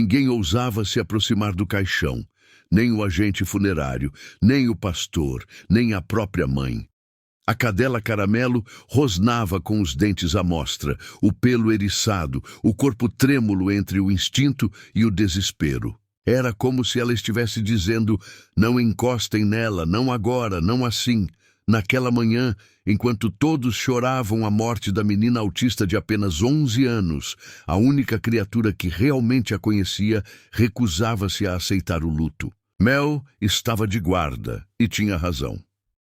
Ninguém ousava se aproximar do caixão, nem o agente funerário, nem o pastor, nem a própria mãe. A cadela Caramelo rosnava com os dentes à mostra, o pelo eriçado, o corpo trêmulo entre o instinto e o desespero. Era como se ela estivesse dizendo: não encostem nela, não agora, não assim. Naquela manhã, enquanto todos choravam a morte da menina autista de apenas 11 anos, a única criatura que realmente a conhecia recusava-se a aceitar o luto. Mel estava de guarda e tinha razão.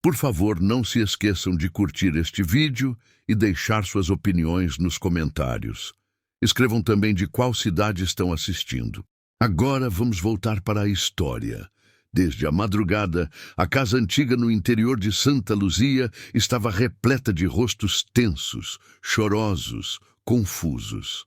Por favor, não se esqueçam de curtir este vídeo e deixar suas opiniões nos comentários. Escrevam também de qual cidade estão assistindo. Agora vamos voltar para a história. Desde a madrugada, a casa antiga no interior de Santa Luzia estava repleta de rostos tensos, chorosos, confusos.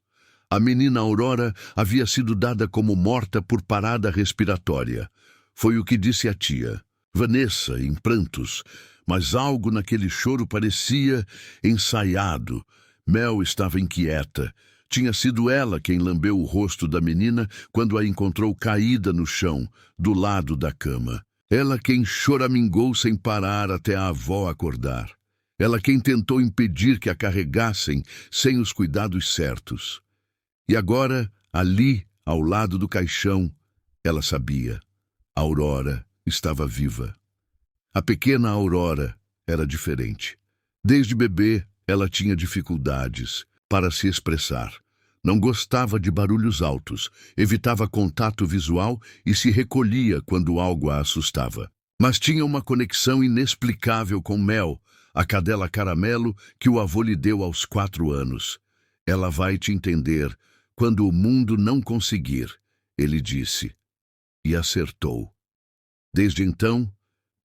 A menina Aurora havia sido dada como morta por parada respiratória. Foi o que disse a tia. Vanessa, em prantos, mas algo naquele choro parecia ensaiado. Mel estava inquieta. Tinha sido ela quem lambeu o rosto da menina quando a encontrou caída no chão, do lado da cama. Ela quem choramingou sem parar até a avó acordar. Ela quem tentou impedir que a carregassem sem os cuidados certos. E agora, ali, ao lado do caixão, ela sabia. Aurora estava viva. A pequena Aurora era diferente. Desde bebê, ela tinha dificuldades para se expressar. Não gostava de barulhos altos, evitava contato visual e se recolhia quando algo a assustava. Mas tinha uma conexão inexplicável com Mel, a cadela Caramelo que o avô lhe deu aos 4 anos. Ela vai te entender quando o mundo não conseguir, ele disse. E acertou. Desde então,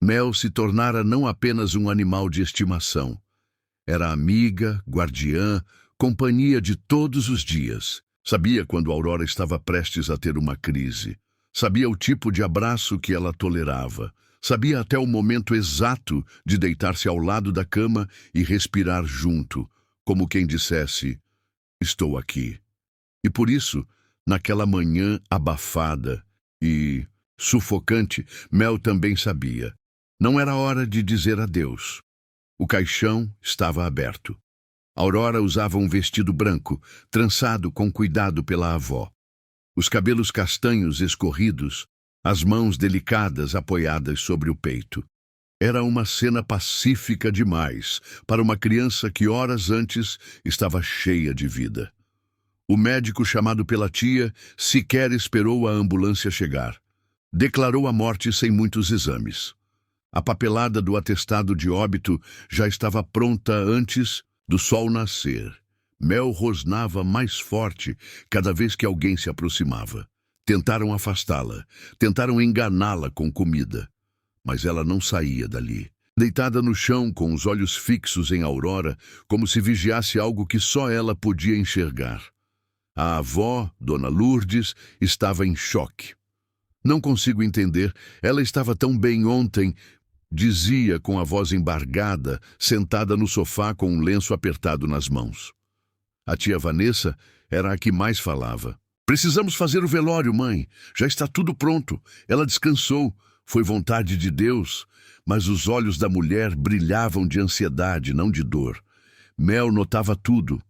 Mel se tornara não apenas um animal de estimação. Era amiga, guardiã, companhia de todos os dias. Sabia quando Aurora estava prestes a ter uma crise. Sabia o tipo de abraço que ela tolerava. Sabia até o momento exato de deitar-se ao lado da cama e respirar junto, como quem dissesse: estou aqui. E por isso, naquela manhã abafada e sufocante, Mel também sabia. Não era hora de dizer adeus. O caixão estava aberto. Aurora usava um vestido branco, trançado com cuidado pela avó. Os cabelos castanhos escorridos, as mãos delicadas apoiadas sobre o peito. Era uma cena pacífica demais para uma criança que horas antes estava cheia de vida. O médico chamado pela tia sequer esperou a ambulância chegar. Declarou a morte sem muitos exames. A papelada do atestado de óbito já estava pronta antes do sol nascer. Mel rosnava mais forte cada vez que alguém se aproximava. Tentaram afastá-la, tentaram enganá-la com comida. Mas ela não saía dali. Deitada no chão, com os olhos fixos em Aurora, como se vigiasse algo que só ela podia enxergar. A avó, Dona Lourdes, estava em choque. Não consigo entender, ela estava tão bem ontem, dizia com a voz embargada, sentada no sofá com um lenço apertado nas mãos. A tia Vanessa era a que mais falava. Precisamos fazer o velório, mãe. Já está tudo pronto. Ela descansou. Foi vontade de Deus. Mas os olhos da mulher brilhavam de ansiedade, não de dor. Mel notava tudo.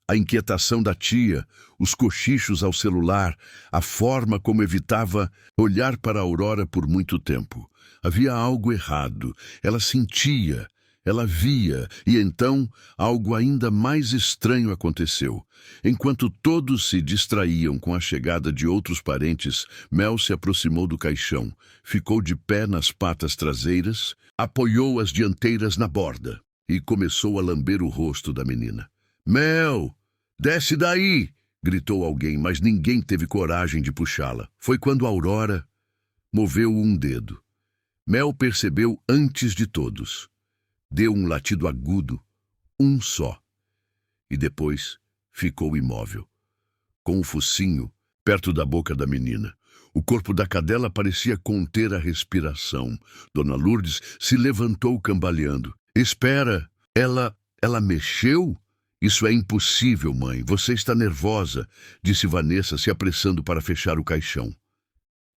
A inquietação da tia, os cochichos ao celular, a forma como evitava olhar para a Aurora por muito tempo. Havia algo errado. Ela sentia, ela via, e então algo ainda mais estranho aconteceu. Enquanto todos se distraíam com a chegada de outros parentes, Mel se aproximou do caixão, ficou de pé nas patas traseiras, apoiou as dianteiras na borda e começou a lamber o rosto da menina. Mel! Desce daí! Gritou alguém, mas ninguém teve coragem de puxá-la. Foi quando Aurora moveu um dedo. Mel percebeu antes de todos. Deu um latido agudo, um só. E depois ficou imóvel, com o focinho perto da boca da menina. O corpo da cadela parecia conter a respiração. Dona Lourdes se levantou cambaleando. Espera! Ela mexeu? Isso é impossível, mãe. Você está nervosa, disse Vanessa, se apressando para fechar o caixão.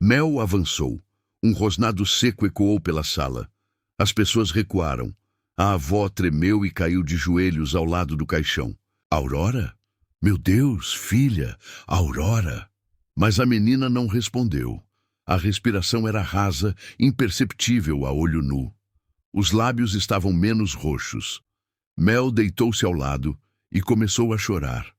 Mel avançou. Um rosnado seco ecoou pela sala. As pessoas recuaram. A avó tremeu e caiu de joelhos ao lado do caixão. Aurora? Meu Deus, filha, Aurora! Mas a menina não respondeu. A respiração era rasa, imperceptível a olho nu. Os lábios estavam menos roxos. Mel deitou-se ao lado e começou a chorar.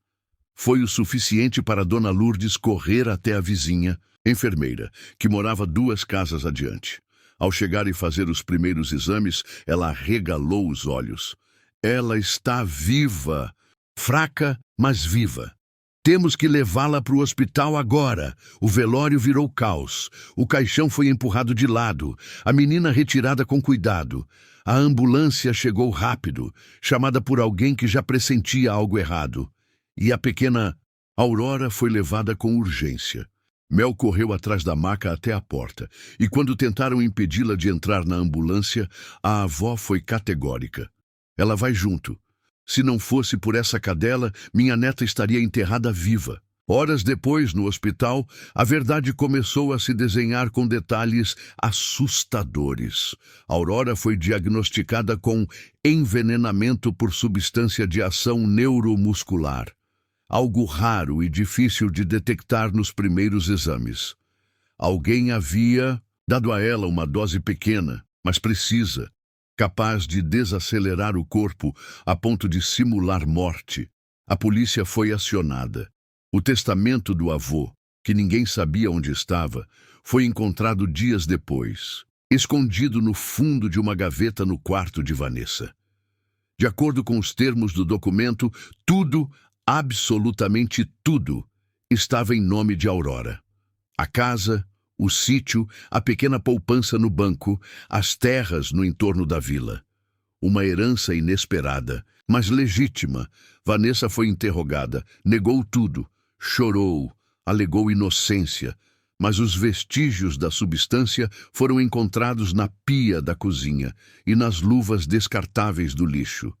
Foi o suficiente para Dona Lourdes correr até a vizinha, enfermeira, que morava 2 casas adiante. Ao chegar e fazer os primeiros exames, ela arregalou os olhos. Ela está viva! Fraca, mas viva. Temos que levá-la para o hospital agora. O velório virou caos. O caixão foi empurrado de lado. A menina retirada com cuidado. A ambulância chegou rápido, chamada por alguém que já pressentia algo errado. E a pequena Aurora foi levada com urgência. Mel correu atrás da maca até a porta, e quando tentaram impedi-la de entrar na ambulância, a avó foi categórica. Ela vai junto. Se não fosse por essa cadela, minha neta estaria enterrada viva. Horas depois, no hospital, a verdade começou a se desenhar com detalhes assustadores. Aurora foi diagnosticada com envenenamento por substância de ação neuromuscular. Algo raro e difícil de detectar nos primeiros exames. Alguém havia dado a ela uma dose pequena, mas precisa, capaz de desacelerar o corpo a ponto de simular morte. A polícia foi acionada. O testamento do avô, que ninguém sabia onde estava, foi encontrado dias depois, escondido no fundo de uma gaveta no quarto de Vanessa. De acordo com os termos do documento, tudo, absolutamente tudo, estava em nome de Aurora. A casa, o sítio, a pequena poupança no banco, as terras no entorno da vila. Uma herança inesperada, mas legítima. Vanessa foi interrogada, negou tudo, chorou, alegou inocência, mas os vestígios da substância foram encontrados na pia da cozinha e nas luvas descartáveis do lixo.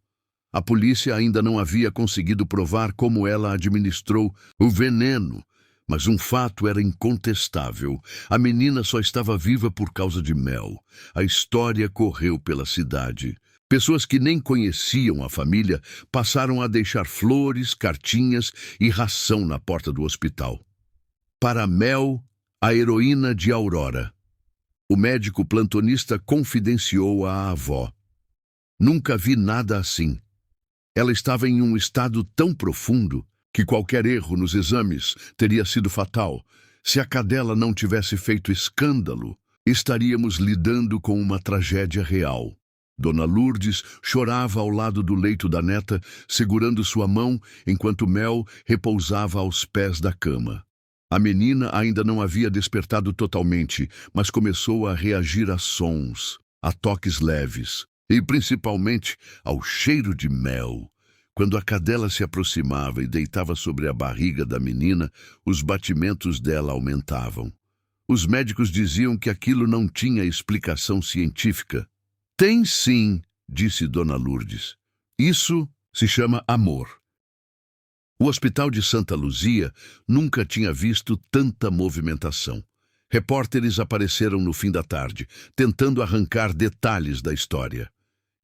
A polícia ainda não havia conseguido provar como ela administrou o veneno, mas um fato era incontestável. A menina só estava viva por causa de Mel. A história correu pela cidade. Pessoas que nem conheciam a família passaram a deixar flores, cartinhas e ração na porta do hospital. Para Mel, a heroína de Aurora. O médico plantonista confidenciou à avó. Nunca vi nada assim. Ela estava em um estado tão profundo que qualquer erro nos exames teria sido fatal. Se a cadela não tivesse feito escândalo, estaríamos lidando com uma tragédia real. Dona Lourdes chorava ao lado do leito da neta, segurando sua mão, enquanto Mel repousava aos pés da cama. A menina ainda não havia despertado totalmente, mas começou a reagir a sons, a toques leves, e principalmente ao cheiro de mel. Quando a cadela se aproximava e deitava sobre a barriga da menina, os batimentos dela aumentavam. Os médicos diziam que aquilo não tinha explicação científica. Tem sim, disse Dona Lourdes. Isso se chama amor. O hospital de Santa Luzia nunca tinha visto tanta movimentação. Repórteres apareceram no fim da tarde, tentando arrancar detalhes da história.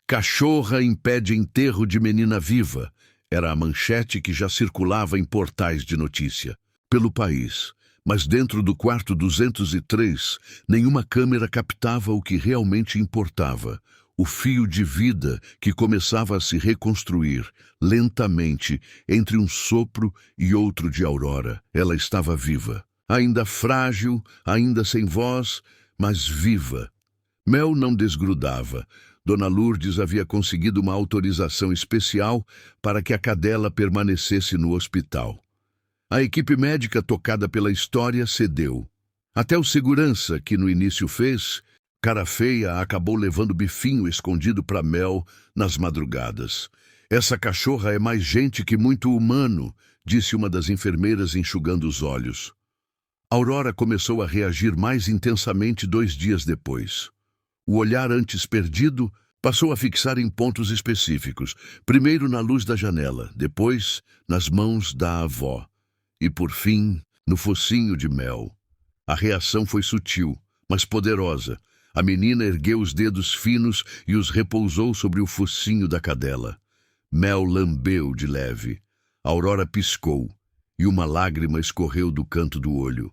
Cachorra impede enterro de menina viva. Era a manchete que já circulava em portais de notícia pelo país. Mas dentro do quarto 203, nenhuma câmera captava o que realmente importava. O fio de vida que começava a se reconstruir, lentamente, entre um sopro e outro de Aurora. Ela estava viva. Ainda frágil, ainda sem voz, mas viva. Mel não desgrudava. Dona Lourdes havia conseguido uma autorização especial para que a cadela permanecesse no hospital. A equipe médica tocada pela história cedeu. Até o segurança, que no início fez, cara feia, acabou levando bifinho escondido para Mel nas madrugadas. Essa cachorra é mais gente que muito humano, disse uma das enfermeiras enxugando os olhos. Aurora começou a reagir mais intensamente 2 dias depois. O olhar antes perdido Passou a fixar em pontos específicos, primeiro na luz da janela, depois nas mãos da avó e, por fim, no focinho de Mel. A reação foi sutil, mas poderosa. A menina ergueu os dedos finos e os repousou sobre o focinho da cadela. Mel lambeu de leve. Aurora piscou e uma lágrima escorreu do canto do olho.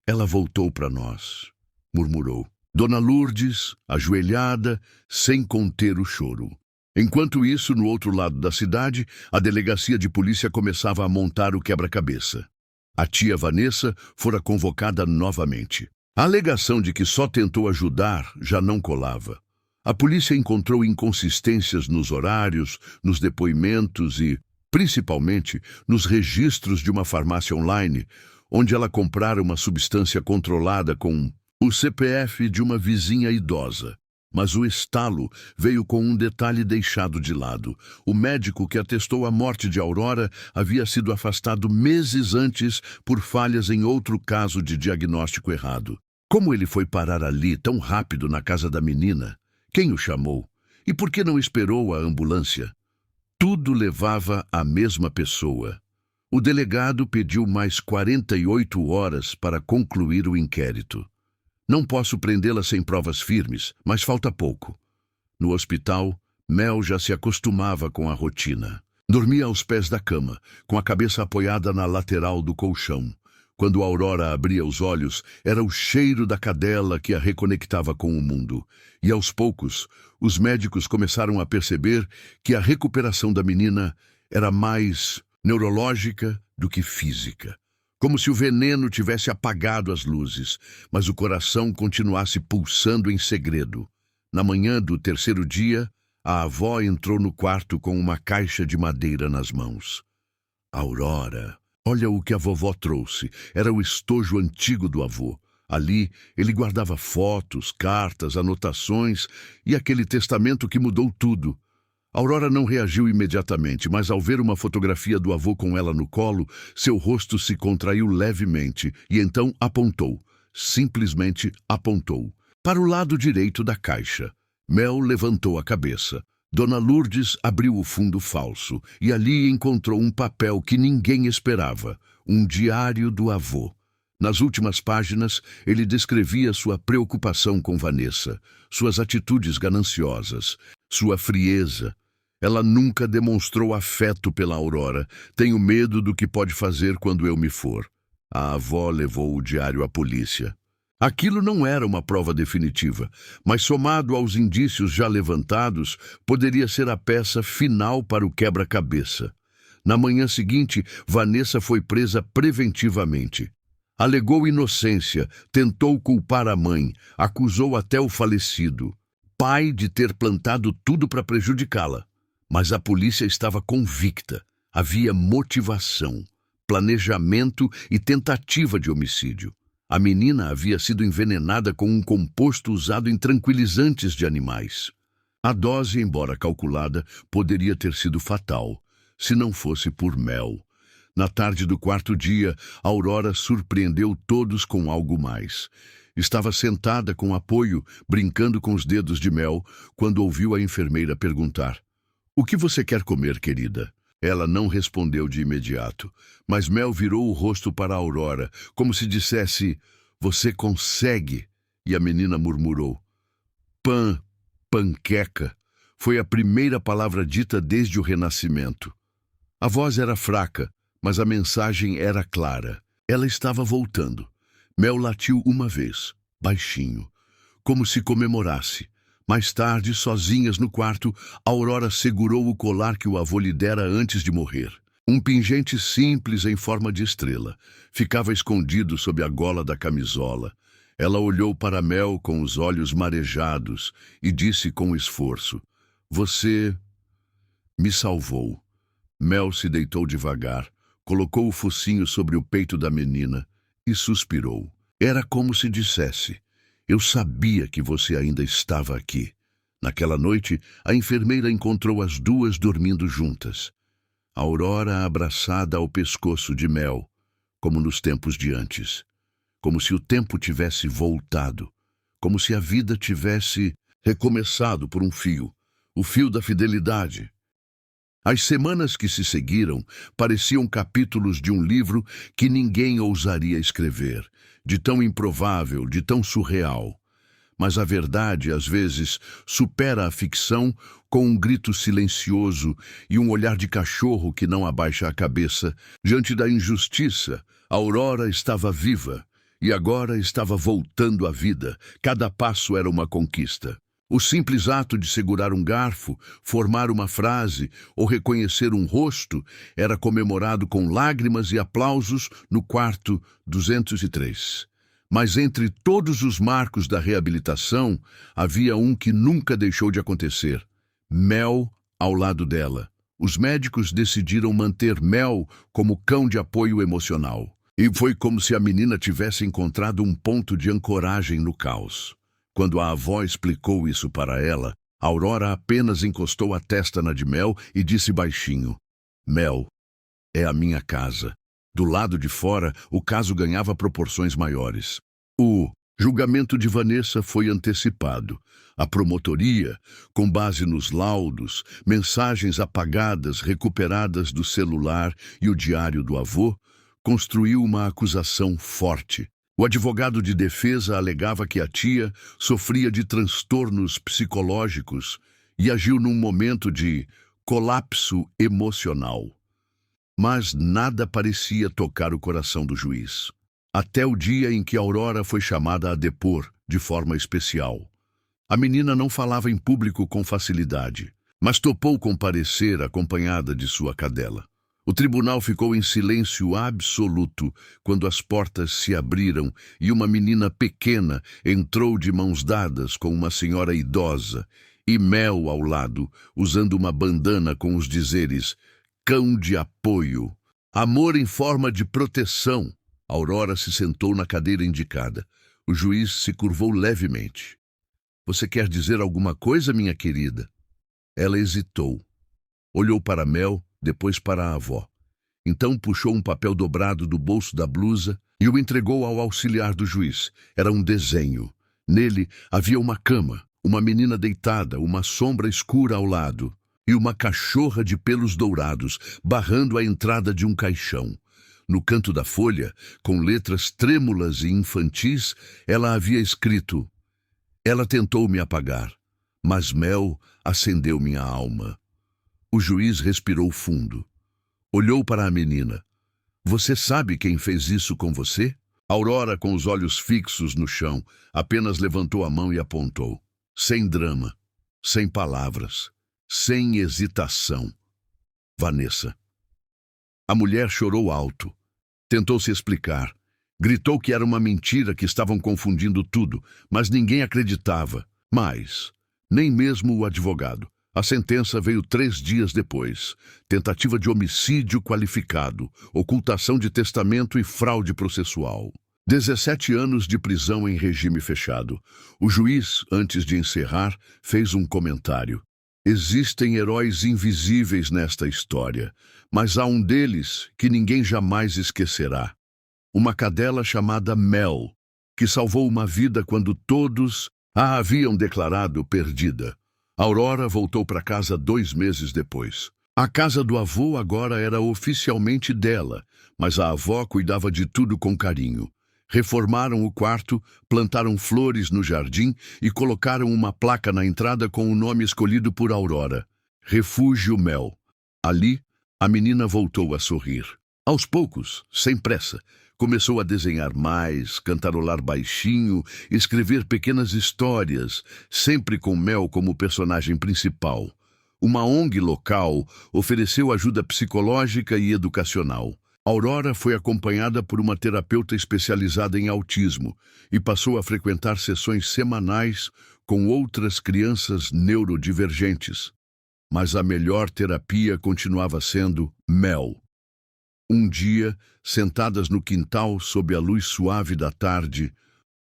Ela voltou para nós, murmurou. Dona Lourdes, ajoelhada, sem conter o choro. Enquanto isso, no outro lado da cidade, a delegacia de polícia começava a montar o quebra-cabeça. A tia Vanessa fora convocada novamente. A alegação de que só tentou ajudar já não colava. A polícia encontrou inconsistências nos horários, nos depoimentos e, principalmente, nos registros de uma farmácia online, onde ela comprara uma substância controlada com o CPF de uma vizinha idosa. Mas o estalo veio com um detalhe deixado de lado. O médico que atestou a morte de Aurora havia sido afastado meses antes por falhas em outro caso de diagnóstico errado. Como ele foi parar ali tão rápido na casa da menina? Quem o chamou? E por que não esperou a ambulância? Tudo levava à mesma pessoa. O delegado pediu mais 48 horas para concluir o inquérito. Não posso prendê-la sem provas firmes, mas falta pouco. No hospital, Mel já se acostumava com a rotina. Dormia aos pés da cama, com a cabeça apoiada na lateral do colchão. Quando Aurora abria os olhos, era o cheiro da cadela que a reconectava com o mundo. E aos poucos, os médicos começaram a perceber que a recuperação da menina era mais neurológica do que física. Como se o veneno tivesse apagado as luzes, mas o coração continuasse pulsando em segredo. Na manhã do terceiro dia, a avó entrou no quarto com uma caixa de madeira nas mãos. Aurora, olha o que a vovó trouxe. Era o estojo antigo do avô. Ali, ele guardava fotos, cartas, anotações e aquele testamento que mudou tudo. Aurora não reagiu imediatamente, mas ao ver uma fotografia do avô com ela no colo, seu rosto se contraiu levemente e então apontou, simplesmente apontou, para o lado direito da caixa. Mel levantou a cabeça. Dona Lourdes abriu o fundo falso e ali encontrou um papel que ninguém esperava, um diário do avô. Nas últimas páginas, ele descrevia sua preocupação com Vanessa, suas atitudes gananciosas, sua frieza. Ela nunca demonstrou afeto pela Aurora. Tenho medo do que pode fazer quando eu me for. A avó levou o diário à polícia. Aquilo não era uma prova definitiva, mas somado aos indícios já levantados, poderia ser a peça final para o quebra-cabeça. Na manhã seguinte, Vanessa foi presa preventivamente. Alegou inocência, tentou culpar a mãe, acusou até o falecido, pai, de ter plantado tudo para prejudicá-la. Mas a polícia estava convicta. Havia motivação, planejamento e tentativa de homicídio. A menina havia sido envenenada com um composto usado em tranquilizantes de animais. A dose, embora calculada, poderia ter sido fatal, se não fosse por Mel. Na tarde do quarto dia, Aurora surpreendeu todos com algo mais. Estava sentada com apoio, brincando com os dedos de Mel, quando ouviu a enfermeira perguntar: "O que você quer comer, querida?" Ela não respondeu de imediato, mas Mel virou o rosto para a Aurora, como se dissesse: "Você consegue?" E a menina murmurou: Panqueca." Foi a primeira palavra dita desde o Renascimento. A voz era fraca, mas a mensagem era clara. Ela estava voltando. Mel latiu uma vez, baixinho, como se comemorasse. Mais tarde, sozinhas no quarto, Aurora segurou o colar que o avô lhe dera antes de morrer. Um pingente simples em forma de estrela. Ficava escondido sob a gola da camisola. Ela olhou para Mel com os olhos marejados e disse com esforço: "Você me salvou." Mel se deitou devagar, colocou o focinho sobre o peito da menina e suspirou. Era como se dissesse: "Eu sabia que você ainda estava aqui." Naquela noite, a enfermeira encontrou as duas dormindo juntas. Aurora abraçada ao pescoço de Mel, como nos tempos de antes. Como se o tempo tivesse voltado. Como se a vida tivesse recomeçado por um fio. o fio da fidelidade. As semanas que se seguiram pareciam capítulos de um livro que ninguém ousaria escrever, de tão improvável, de tão surreal. Mas a verdade, às vezes, supera a ficção com um grito silencioso e um olhar de cachorro que não abaixa a cabeça. Diante da injustiça, a Aurora estava viva e agora estava voltando à vida. Cada passo era uma conquista. O simples ato de segurar um garfo, formar uma frase ou reconhecer um rosto era comemorado com lágrimas e aplausos no quarto 203. Mas entre todos os marcos da reabilitação, havia um que nunca deixou de acontecer. Mel ao lado dela. Os médicos decidiram manter Mel como cão de apoio emocional. E foi como se a menina tivesse encontrado um ponto de ancoragem no caos. Quando a avó explicou isso para ela, Aurora apenas encostou a testa na de Mel e disse baixinho: Mel, é a minha casa. Do lado de fora, o caso ganhava proporções maiores. O julgamento de Vanessa foi antecipado. A promotoria, com base nos laudos, mensagens apagadas recuperadas do celular e o diário do avô, construiu uma acusação forte. O advogado de defesa alegava que a tia sofria de transtornos psicológicos e agiu num momento de colapso emocional. Mas nada parecia tocar o coração do juiz. Até o dia em que Aurora foi chamada a depor de forma especial. A menina não falava em público com facilidade, mas topou comparecer acompanhada de sua cadela. O tribunal ficou em silêncio absoluto quando as portas se abriram e uma menina pequena entrou de mãos dadas com uma senhora idosa e Mel ao lado, usando uma bandana com os dizeres cão de apoio, amor em forma de proteção. Aurora se sentou na cadeira indicada. O juiz se curvou levemente. Você quer dizer alguma coisa, minha querida? Ela hesitou. Olhou para Mel, depois para a avó. Então puxou um papel dobrado do bolso da blusa e o entregou ao auxiliar do juiz. Era um desenho. Nele havia uma cama, uma menina deitada, uma sombra escura ao lado e uma cachorra de pelos dourados barrando a entrada de um caixão. No canto da folha, com letras trêmulas e infantis, ela havia escrito: Ela tentou me apagar, mas Mel acendeu minha alma. O juiz respirou fundo. Olhou para a menina. Você sabe quem fez isso com você? Aurora, com os olhos fixos no chão, apenas levantou a mão e apontou. Sem drama, sem palavras, sem hesitação. Vanessa. A mulher chorou alto. Tentou se explicar. Gritou que era uma mentira, que estavam confundindo tudo, mas ninguém acreditava. Mas, nem mesmo o advogado. A sentença veio 3 dias depois. Tentativa de homicídio qualificado, ocultação de testamento e fraude processual. 17 anos de prisão em regime fechado. O juiz, antes de encerrar, fez um comentário. Existem heróis invisíveis nesta história, mas há um deles que ninguém jamais esquecerá. Uma cadela chamada Mel, que salvou uma vida quando todos a haviam declarado perdida. Aurora voltou para casa 2 meses depois. A casa do avô agora era oficialmente dela, mas a avó cuidava de tudo com carinho. Reformaram o quarto, plantaram flores no jardim e colocaram uma placa na entrada com o nome escolhido por Aurora: Refúgio Mel. Ali, a menina voltou a sorrir. Aos poucos, sem pressa, começou a desenhar mais, cantarolar baixinho, escrever pequenas histórias, sempre com Mel como personagem principal. Uma ONG local ofereceu ajuda psicológica e educacional. Aurora foi acompanhada por uma terapeuta especializada em autismo e passou a frequentar sessões semanais com outras crianças neurodivergentes. Mas a melhor terapia continuava sendo Mel. Um dia, sentadas no quintal sob a luz suave da tarde,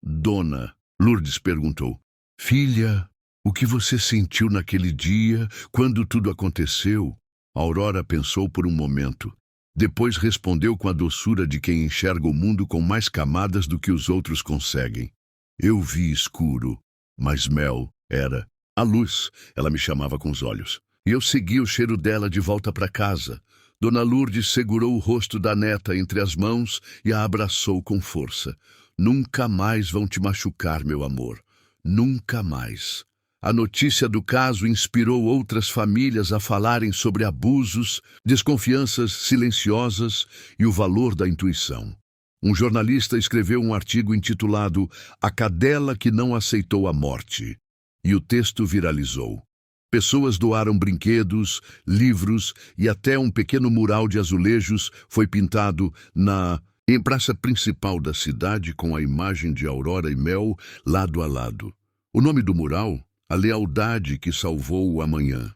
Dona Lourdes perguntou: Filha, o que você sentiu naquele dia, quando tudo aconteceu? Aurora pensou por um momento. Depois respondeu com a doçura de quem enxerga o mundo com mais camadas do que os outros conseguem. Eu vi escuro, mas Mel era A Luz, ela me chamava com os olhos. E eu segui o cheiro dela de volta para casa. Dona Lourdes segurou o rosto da neta entre as mãos e a abraçou com força. Nunca mais vão te machucar, meu amor. Nunca mais. A notícia do caso inspirou outras famílias a falarem sobre abusos, desconfianças silenciosas e o valor da intuição. Um jornalista escreveu um artigo intitulado A Cadela que não aceitou a morte, e o texto viralizou. Pessoas doaram brinquedos, livros e até um pequeno mural de azulejos foi pintado em praça principal da cidade com a imagem de Aurora e Mel lado a lado. O nome do mural? A lealdade que salvou o amanhã.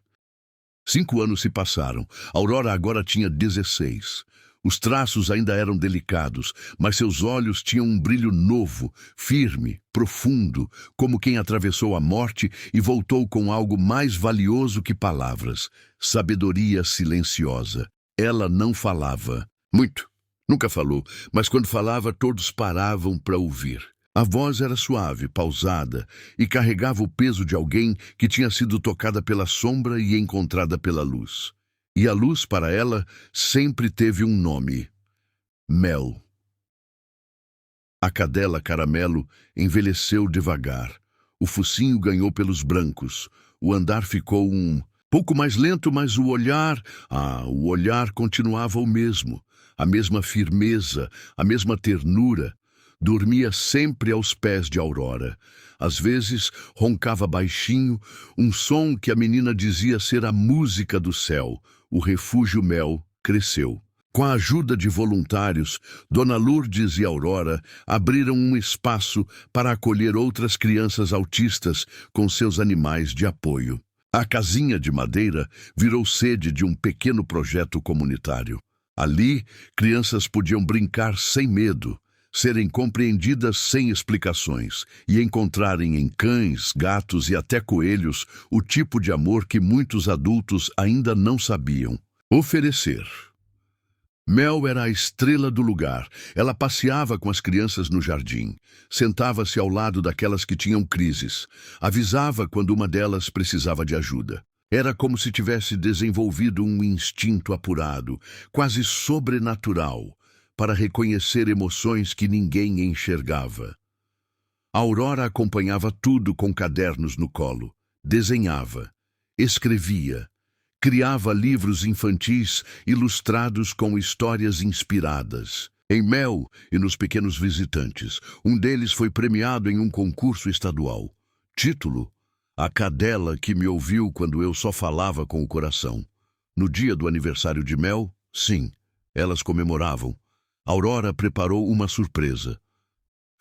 5 anos se passaram. Aurora agora tinha 16. Os traços ainda eram delicados, mas seus olhos tinham um brilho novo, firme, profundo, como quem atravessou a morte e voltou com algo mais valioso que palavras: sabedoria silenciosa. Ela não falava. Muito. Nunca falou, mas quando falava todos paravam para ouvir. A voz era suave, pausada, e carregava o peso de alguém que tinha sido tocada pela sombra e encontrada pela luz. E a luz, para ela, sempre teve um nome: Mel. A cadela caramelo envelheceu devagar. O focinho ganhou pelos brancos. O andar ficou pouco mais lento, mas o olhar continuava o mesmo. A mesma firmeza, a mesma ternura. Dormia sempre aos pés de Aurora. Às vezes, roncava baixinho, um som que a menina dizia ser a música do céu. O refúgio Mel cresceu. Com a ajuda de voluntários, Dona Lourdes e Aurora abriram um espaço para acolher outras crianças autistas com seus animais de apoio. A casinha de madeira virou sede de um pequeno projeto comunitário. Ali, crianças podiam brincar sem medo, serem compreendidas sem explicações e encontrarem em cães, gatos e até coelhos o tipo de amor que muitos adultos ainda não sabiam oferecer. Mel era a estrela do lugar. Ela passeava com as crianças no jardim, sentava-se ao lado daquelas que tinham crises, avisava quando uma delas precisava de ajuda. Era como se tivesse desenvolvido um instinto apurado, quase sobrenatural, para reconhecer emoções que ninguém enxergava. A Aurora acompanhava tudo com cadernos no colo, desenhava, escrevia, criava livros infantis ilustrados com histórias inspiradas. Em Mel e nos Pequenos Visitantes, um deles foi premiado em um concurso estadual. Título: A Cadela que me ouviu quando eu só falava com o coração. No dia do aniversário de Mel, sim, elas comemoravam. Aurora preparou uma surpresa.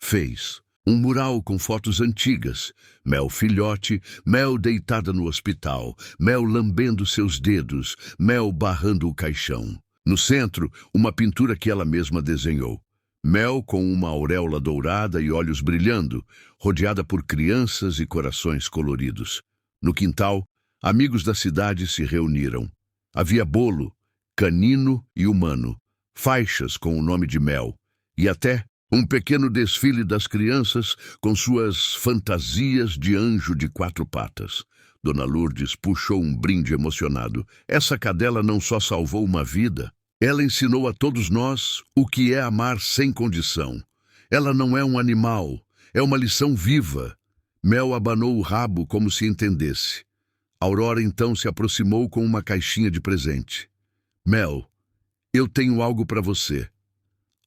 Fez um mural com fotos antigas. Mel filhote, Mel deitada no hospital, Mel lambendo seus dedos, Mel barrando o caixão. No centro, uma pintura que ela mesma desenhou. Mel com uma auréola dourada e olhos brilhando, rodeada por crianças e corações coloridos. No quintal, amigos da cidade se reuniram. Havia bolo, canino e humano, faixas com o nome de Mel, e até um pequeno desfile das crianças com suas fantasias de anjo de 4 patas. Dona Lourdes puxou um brinde emocionado. Essa cadela não só salvou uma vida, ela ensinou a todos nós o que é amar sem condição. Ela não é um animal, é uma lição viva. Mel abanou o rabo como se entendesse. Aurora então se aproximou com uma caixinha de presente. Mel, eu tenho algo para você.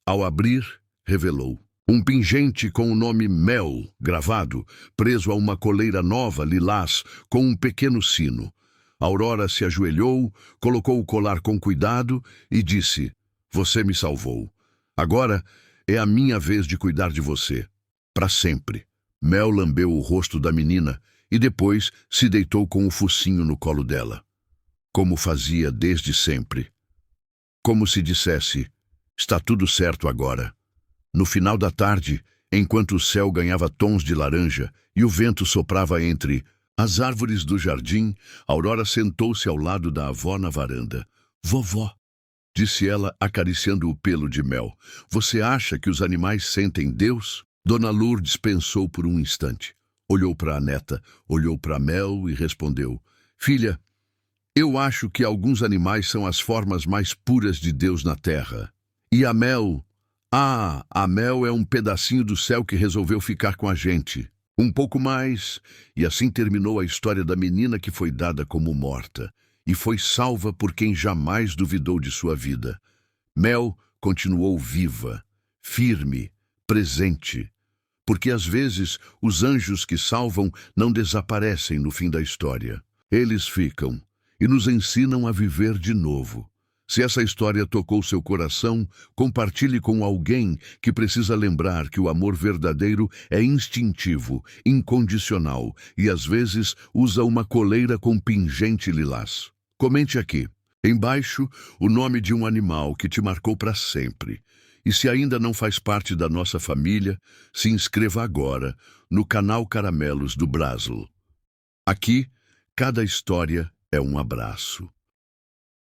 Ao abrir, revelou um pingente com o nome Mel gravado, preso a uma coleira nova, lilás, com um pequeno sino. Aurora se ajoelhou, colocou o colar com cuidado e disse: Você me salvou. Agora é a minha vez de cuidar de você. Para sempre. Mel lambeu o rosto da menina e depois se deitou com o focinho no colo dela. Como fazia desde sempre. Como se dissesse: Está tudo certo agora. No final da tarde, enquanto o céu ganhava tons de laranja e o vento soprava entre as árvores do jardim, Aurora sentou-se ao lado da avó na varanda. Vovó, disse ela, acariciando o pelo de Mel, você acha que os animais sentem Deus? Dona Lourdes pensou por um instante. Olhou para a neta, olhou para Mel e respondeu: Filha, eu acho que alguns animais são as formas mais puras de Deus na terra. E a Mel? Ah, a Mel é um pedacinho do céu que resolveu ficar com a gente. Um pouco mais, e assim terminou a história da menina que foi dada como morta e foi salva por quem jamais duvidou de sua vida. Mel continuou viva, firme, presente, porque às vezes os anjos que salvam não desaparecem no fim da história. Eles ficam e nos ensinam a viver de novo. Se essa história tocou seu coração, compartilhe com alguém que precisa lembrar que o amor verdadeiro é instintivo, incondicional e às vezes usa uma coleira com pingente lilás. Comente aqui, embaixo, o nome de um animal que te marcou para sempre. E se ainda não faz parte da nossa família, se inscreva agora no canal Caramelos do Braslo. Aqui, cada história é um abraço.